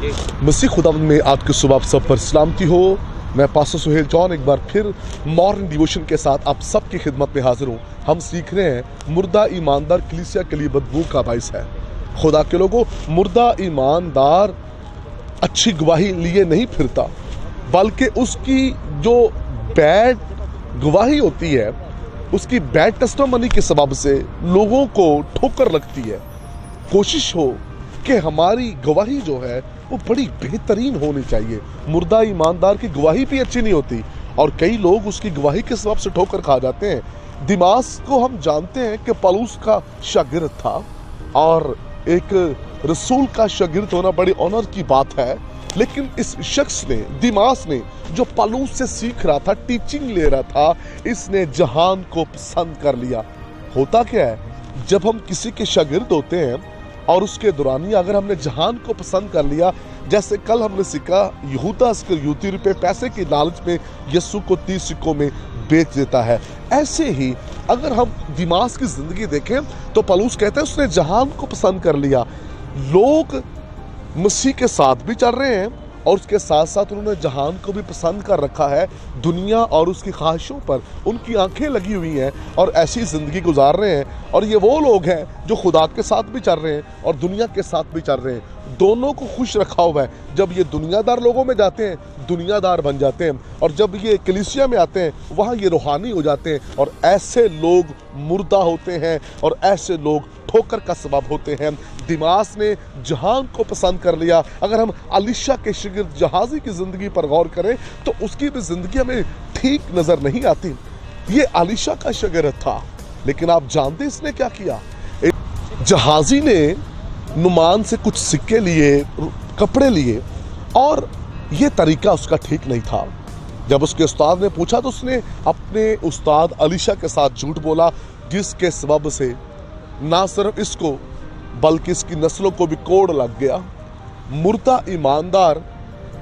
मसीह खुदावंद में आज की सुबह आप सब पर सलामती हो। मैं पास्टर सुहेल जॉन एक बार फिर मॉर्निंग डिवोशन के साथ आप सबकी खिदमत में हाजिर हूँ। हम सीख रहे हैं मुर्दा ईमानदार कलीसिया के लिए बदबू का बाइस है। खुदा के लोगों, मुर्दा ईमानदार अच्छी गवाही लिए नहीं फिरता, बल्कि उसकी जो बैड गवाही होती है, उसकी बैड टेस्टिमनी के सबब से लोगों को ठोकर लगती है। कोशिश हो कि हमारी गवाही जो है वो बड़ी बेहतरीन होनी चाहिए। मुर्दा ईमानदार की गवाही भी अच्छी नहीं होती और कई लोग उसकी गवाही के सबब से ठोकर खा जाते हैं। दिमास को हम जानते हैं कि पलूस का शागिर्द था और एक रसूल का शागिर्द होना बड़ी ऑनर की बात है, लेकिन इस शख्स ने, दिमास ने, जो पलूस से सीख रहा था, टीचिंग ले रहा था, इसने जहान को पसंद कर लिया। होता क्या है, जब हम किसी के शागिर्द होते हैं और उसके दौरान अगर हमने जहान को पसंद कर लिया, जैसे कल हमने सीखा यहूदा इस्करियोती रुपए पैसे की लालच में यीशु को 30 सिक्कों में बेच देता है। ऐसे ही अगर हम दिमास की जिंदगी देखें तो पलूस कहते हैं उसने जहान को पसंद कर लिया। लोग मसीह के साथ भी चल रहे हैं और उसके साथ साथ उन्होंने जहान को भी पसंद कर रखा है। दुनिया और उसकी ख्वाहिशों पर उनकी आंखें लगी हुई हैं और ऐसी ज़िंदगी गुजार रहे हैं। और ये वो लोग हैं जो खुदा के साथ भी चल रहे हैं और दुनिया के साथ भी चल रहे हैं, दोनों को खुश रखा हुआ है। जब ये दुनियादार लोगों में जाते हैं, दुनियादार बन जाते हैं, और जब ये कलीसिया में आते हैं, वहाँ ये रूहानी हो जाते हैं। और ऐसे लोग मुर्दा होते हैं और ऐसे लोग ठोकर का सबब होते हैं। दिमास ने जहान को पसंद कर लिया। अगर हम अलीशा के शागिर्द जहाजी की ज़िंदगी पर गौर करें तो उसकी भी ज़िंदगी हमें ठीक नज़र नहीं आती। ये अलीशा का शागिर्द था, लेकिन आप जानते इसने क्या किया? एक जहाजी ने नुमान से कुछ सिक्के लिए, कपड़े लिए, और ये तरीका उसका ठीक नहीं था। जब उसके उस्ताद ने पूछा तो उसने अपने उस्ताद अलीशा के साथ झूठ बोला, जिसके सबब से ना सिर्फ इसको बल्कि इसकी नस्लों को भी कोड़ लग गया। मुर्दा ईमानदार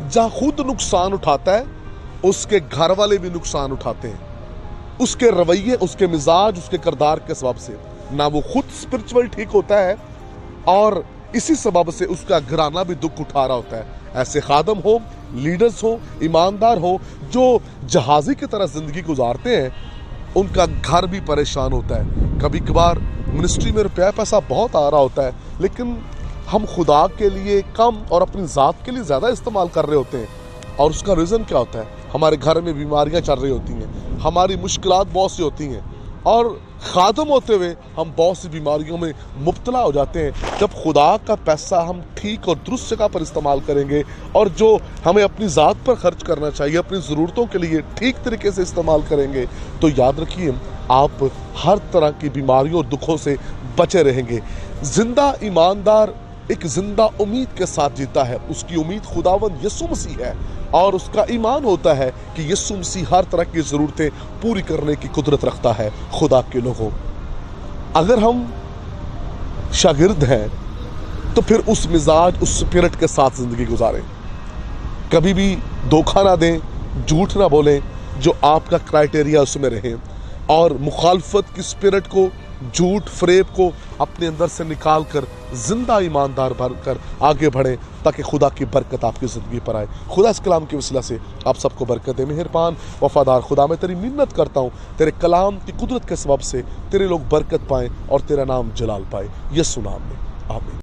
जहाँ खुद नुकसान उठाता है, उसके घर वाले भी नुकसान उठाते हैं। उसके रवैये, उसके मिजाज, उसके किरदार के सबब से ना वो खुद स्पिरिचुअल ठीक होता है और इसी सबब से उसका घराना भी दुख उठा रहा होता है। ऐसे खादम हो, लीडर्स हो, ईमानदार हो, जो जहाजी की तरह जिंदगी गुजारते हैं, उनका घर भी परेशान होता है। कभी कभार मिनिस्ट्री में रुपया पैसा बहुत आ रहा होता है, लेकिन हम खुदा के लिए कम और अपनी ज़ात के लिए ज़्यादा इस्तेमाल कर रहे होते हैं। और उसका रीज़न क्या होता है? हमारे घर में बीमारियां चल रही होती हैं, हमारी मुश्किलात बहुत सी होती हैं, और खादम होते हुए हम बहुत सी बीमारियों में मुब्तला हो जाते हैं। जब खुदा का पैसा हम ठीक और दुरुस्त जगह पर इस्तेमाल करेंगे और जो हमें अपनी ज़ात पर खर्च करना चाहिए, अपनी ज़रूरतों के लिए ठीक तरीके से इस्तेमाल करेंगे, तो याद रखिए आप हर तरह की बीमारियों और दुखों से बचे रहेंगे। जिंदा ईमानदार एक जिंदा उम्मीद के साथ जीता है। उसकी उम्मीद खुदावंद यीशु मसीह है और उसका ईमान होता है कि यीशु मसीह हर तरह की ज़रूरतें पूरी करने की कुदरत रखता है। खुदा के लोगों, अगर हम शागिर्द हैं तो फिर उस मिजाज, उस स्पिरिट के साथ ज़िंदगी गुजारें। कभी भी धोखा ना दें, झूठ ना बोलें, जो आपका क्राइटेरिया उसमें रहे, और मुखालफत की स्पिरिट को, झूठ, फरेब को अपने अंदर से निकाल कर जिंदा ईमानदार बनकर आगे बढ़ें, ताकि खुदा की बरकत आपकी ज़िंदगी पर आए। खुदा इस कलाम के वसीला से आप सबको बरकत दे। मेहरबान वफादार खुदा, मैं तेरी मिन्नत करता हूँ, तेरे कलाम की कुदरत के सबब से तेरे लोग बरकत पाएँ और तेरा नाम जलाल पाए। यीशु नाम में आमीन।